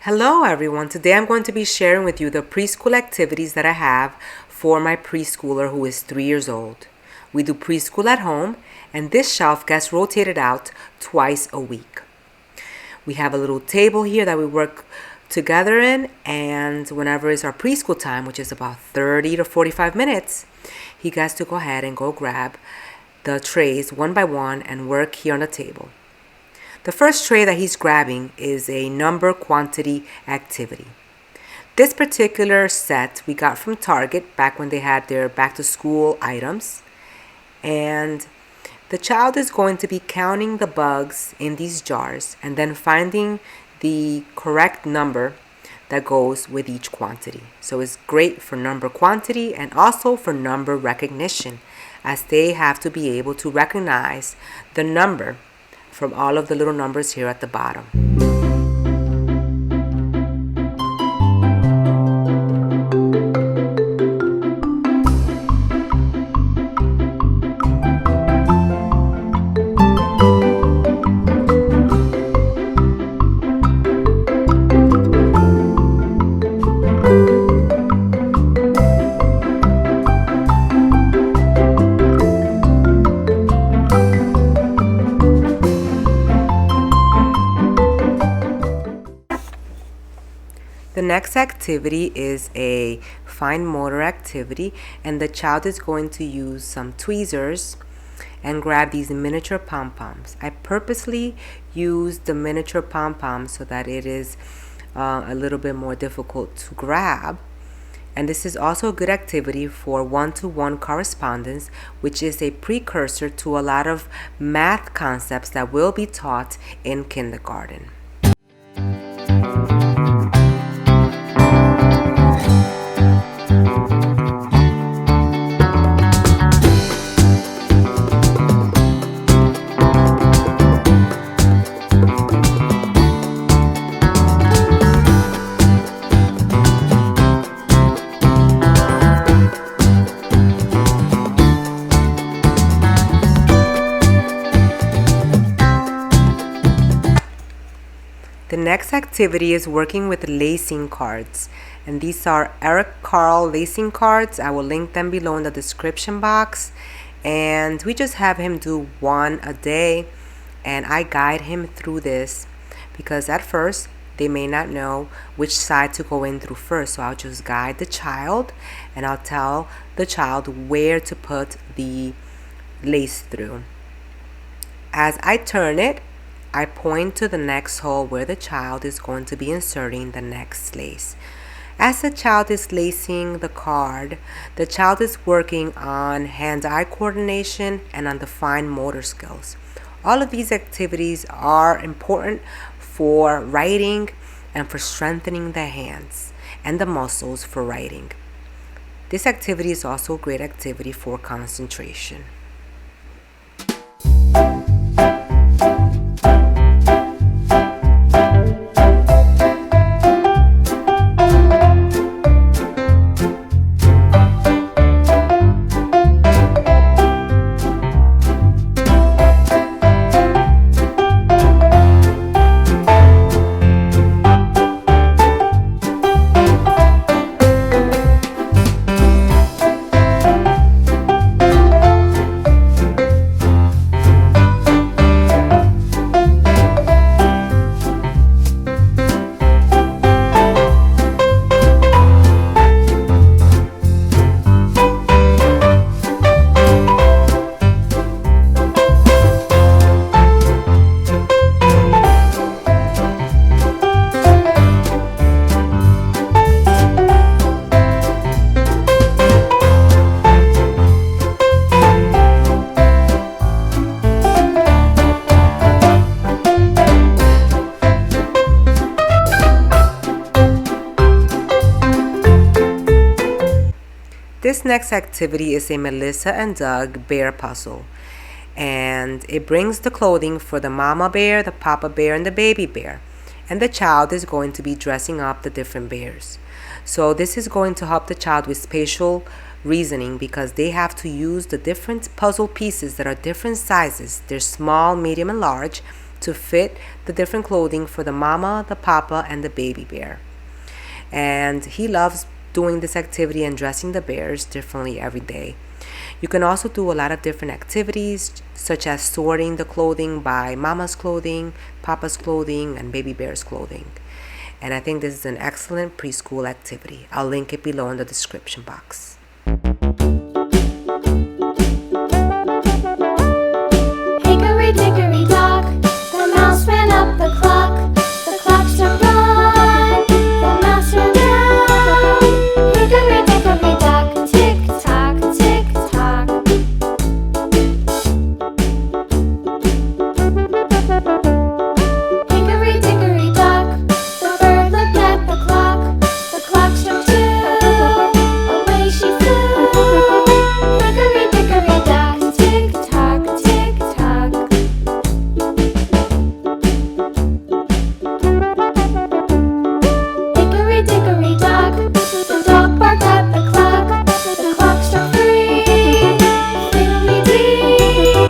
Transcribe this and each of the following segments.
Hello everyone, today I'm going to be sharing with you the preschool activities that I have for my preschooler who is 3 years old. We do preschool at home and this shelf gets rotated out twice a week. We have a little table here that we work together in, and whenever it's our preschool time, which is about 30 to 45 minutes, he gets to go ahead and go grab the trays one by one and work here on the table. The first tray that he's grabbing is a number quantity activity. This particular set we got from Target back when they had their back to school items. And the child is going to be counting the bugs in these jars and then finding the correct number that goes with each quantity. So it's great for number quantity and also for number recognition, as they have to be able to recognize the number from all of the little numbers here at the bottom. The next activity is a fine motor activity, and the child is going to use some tweezers and grab these miniature pom-poms. I purposely used the miniature pom-poms so that it is a little bit more difficult to grab. And this is also a good activity for one-to-one correspondence, which is a precursor to a lot of math concepts that will be taught in kindergarten. The next activity is working with lacing cards, and these are Carle lacing cards. I will link them below in the description box, and we just have him do one a day, and I guide him through this because at first they may not know which side to go in through first, so I'll just guide the child and I'll tell the child where to put the lace through. As I turn it, I point to the next hole where the child is going to be inserting the next lace. As the child is lacing the card, the child is working on hand-eye coordination and on the fine motor skills. All of these activities are important for writing and for strengthening the hands and the muscles for writing. This activity is also a great activity for concentration. This next activity is a Melissa and Doug bear puzzle, and it brings the clothing for the mama bear, the papa bear, and the baby bear, and the child is going to be dressing up the different bears. So this is going to help the child with spatial reasoning because they have to use the different puzzle pieces that are different sizes. They're small, medium, and large, to fit the different clothing for the mama, the papa, and the baby bear. And he loves doing this activity and dressing the bears differently every day. You can also do a lot of different activities, such as sorting the clothing by mama's clothing, papa's clothing, and baby bear's clothing. And I think this is an excellent preschool activity. I'll link it below in the description box. Hickory dickory dock, the mouse ran up the clock. The clock struck one, the mouse ran down. Hickory dickory dock, tick tock, tick tock. Hickory dickory dock, the bird looked at the clock. The clock struck two, away she flew. Hickory dickory dock, tick tock, tick tock. Hickory dickory dock, the dog barked at the clock. The clock struck three, fiddly-dee.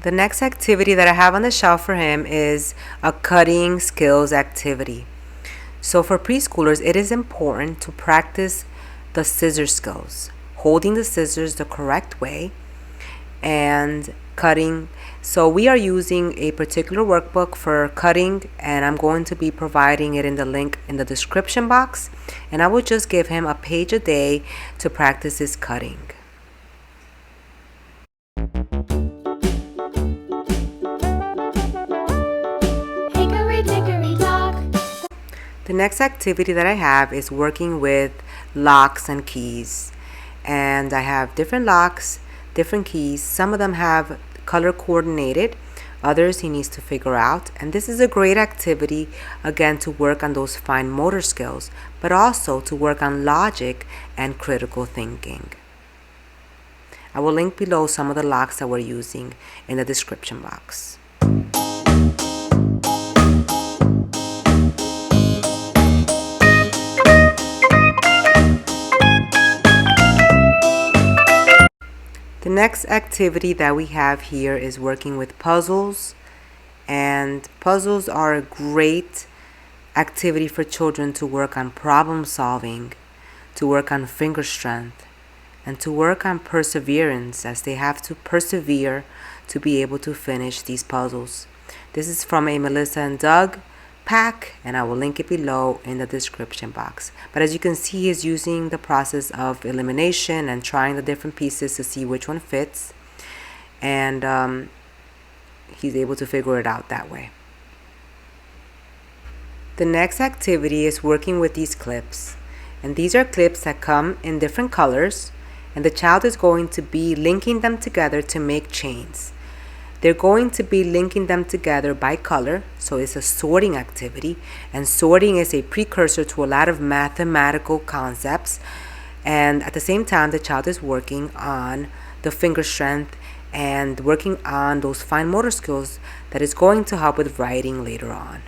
The next activity that I have on the shelf for him is a cutting skills activity. So for preschoolers, it is important to practice the scissor skills, holding the scissors the correct way and cutting. So we are using a particular workbook for cutting, and I'm going to be providing it in the link in the description box, and I will just give him a page a day to practice his cutting. Hickory dickory dock. The next activity that I have is working with locks and keys. And I have different locks, different keys. Some of them have color coordinated, others he needs to figure out. And this is a great activity, again, to work on those fine motor skills, but also to work on logic and critical thinking. I will link below some of the locks that we're using in the description box. The next activity that we have here is working with puzzles, and puzzles are a great activity for children to work on problem solving, to work on finger strength, and to work on perseverance, as they have to persevere to be able to finish these puzzles. This is from a Melissa and Doug pack, and I will link it below in the description box. But as you can see, he's using the process of elimination and trying the different pieces to see which one fits, and he's able to figure it out that way. The next activity is working with these clips, and these are clips that come in different colors, and the child is going to be linking them together to make chains. They're going to be linking them together by color, so it's a sorting activity, and sorting is a precursor to a lot of mathematical concepts, and at the same time the child is working on the finger strength and working on those fine motor skills that is going to help with writing later on.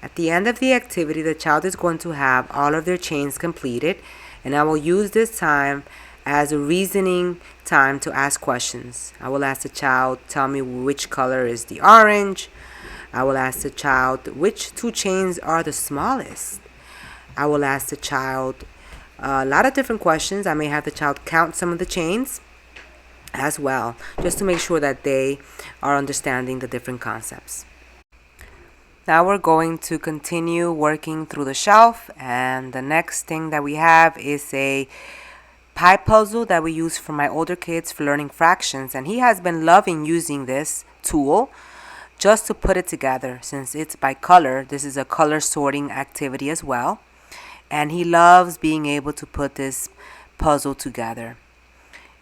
At the end of the activity, the child is going to have all of their chains completed, and I will use this time as a reasoning time to ask questions. I will ask the child, tell me which color is the orange. I will ask the child, which two chains are the smallest. I will ask the child a lot of different questions. I may have the child count some of the chains as well, just to make sure that they are understanding the different concepts. Now we're going to continue working through the shelf, and the next thing that we have is a pie puzzle that we use for my older kids for learning fractions, and he has been loving using this tool just to put it together. Since it's by color, this is a color sorting activity as well, and he loves being able to put this puzzle together.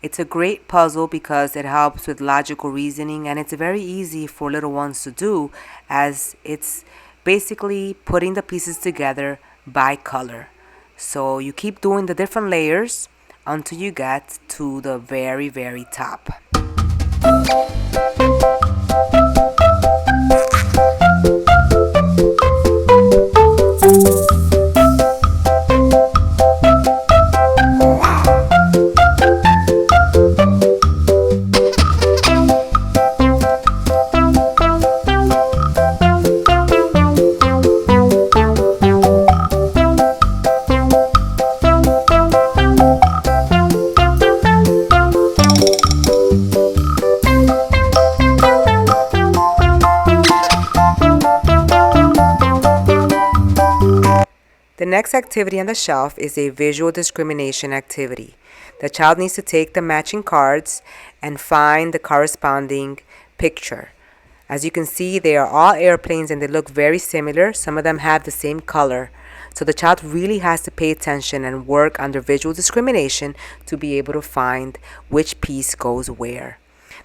It's a great puzzle because it helps with logical reasoning, and it's very easy for little ones to do, as it's basically putting the pieces together by color. So you keep doing the different layers until you get to the very, very top. next activity on the shelf is a visual discrimination activity. The child needs to take the matching cards and find the corresponding picture. As you can see, they are all airplanes and they look very similar. Some of them have the same color. So the child really has to pay attention and work under visual discrimination to be able to find which piece goes where.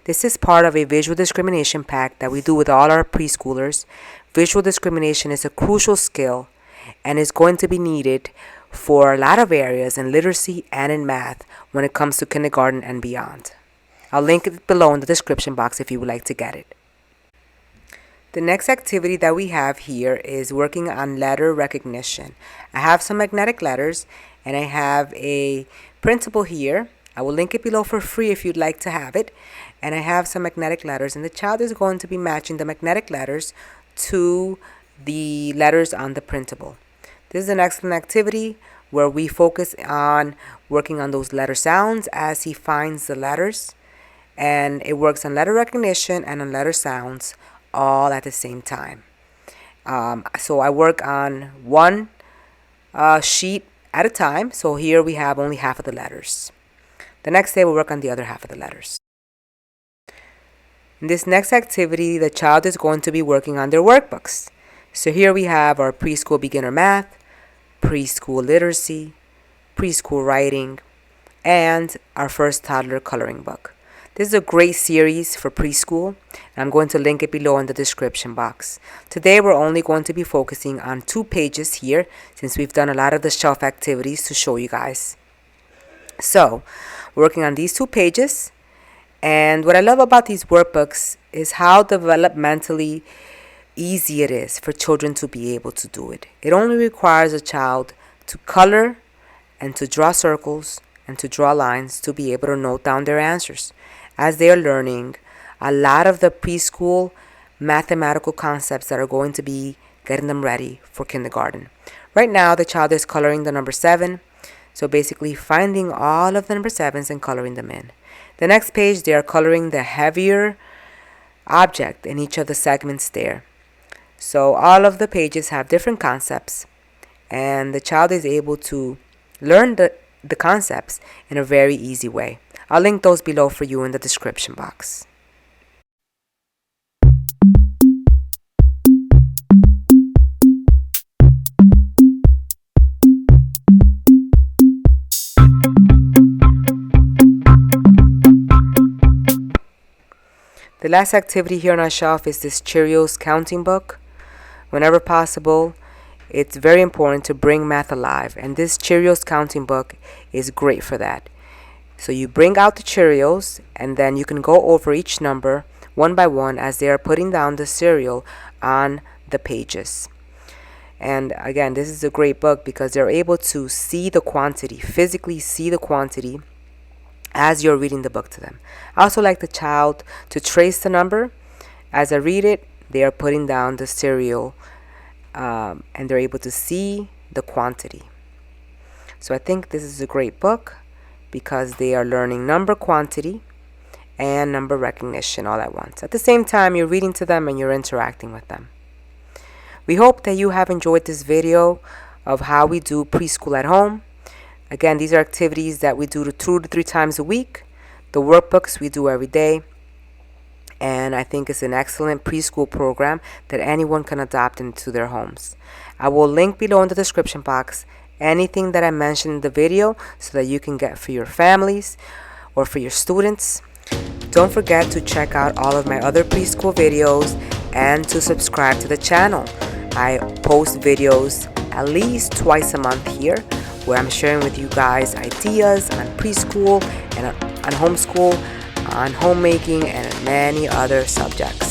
This is part of a visual discrimination pack that we do with all our preschoolers. Visual discrimination is a crucial skill and is going to be needed for a lot of areas in literacy and in math when it comes to kindergarten and beyond. I'll link it below in the description box if you would like to get it. The next activity that we have here is working on letter recognition. I have some magnetic letters and I have a printable here. I will link it below for free if you'd like to have it. And I have some magnetic letters and the child is going to be matching the magnetic letters to the letters on the printable. This is an excellent activity where we focus on working on those letter sounds as he finds the letters. And it works on letter recognition and on letter sounds all at the same time. So I work on one sheet at a time. So here we have only half of the letters. The next day we'll work on the other half of the letters. In this next activity, the child is going to be working on their workbooks. So here we have our preschool beginner math, preschool literacy, preschool writing, and our first toddler coloring book. This is a great series for preschool, and I'm going to link it below in the description box. Today we're only going to be focusing on 2 pages here since we've done a lot of the shelf activities to show you guys. So, working on these 2 pages, and what I love about these workbooks is how developmentally easy it is for children to be able to do it. It only requires a child to color and to draw circles and to draw lines to be able to note down their answers as they are learning a lot of the preschool mathematical concepts that are going to be getting them ready for kindergarten. Right now the child is coloring the number 7, so basically finding all of the number 7s and coloring them in. The next page they are coloring the heavier object in each of the segments there. So all of the pages have different concepts and the child is able to learn the concepts in a very easy way. I'll link those below for you in the description box. The last activity here on our shelf is this Cheerios counting book. Whenever possible, it's very important to bring math alive, and this Cheerios counting book is great for that. So you bring out the Cheerios and then you can go over each number one by one as they are putting down the cereal on the pages. And again, this is a great book because they're able to see the quantity, physically see the quantity as you're reading the book to them. I also like the child to trace the number. As I read it, they are putting down the cereal and they're able to see the quantity. So I think this is a great book because they are learning number quantity and number recognition all at once. At the same time, you're reading to them and you're interacting with them. We hope that you have enjoyed this video of how we do preschool at home. Again, these are activities that we do 2 to 3 times a week. The workbooks we do every day. And I think it's an excellent preschool program that anyone can adopt into their homes. I will link below in the description box anything that I mentioned in the video so that you can get for your families or for your students. Don't forget to check out all of my other preschool videos and to subscribe to the channel. I post videos at least twice a month here where I'm sharing with you guys ideas on preschool and on homeschool, on homemaking, and many other subjects.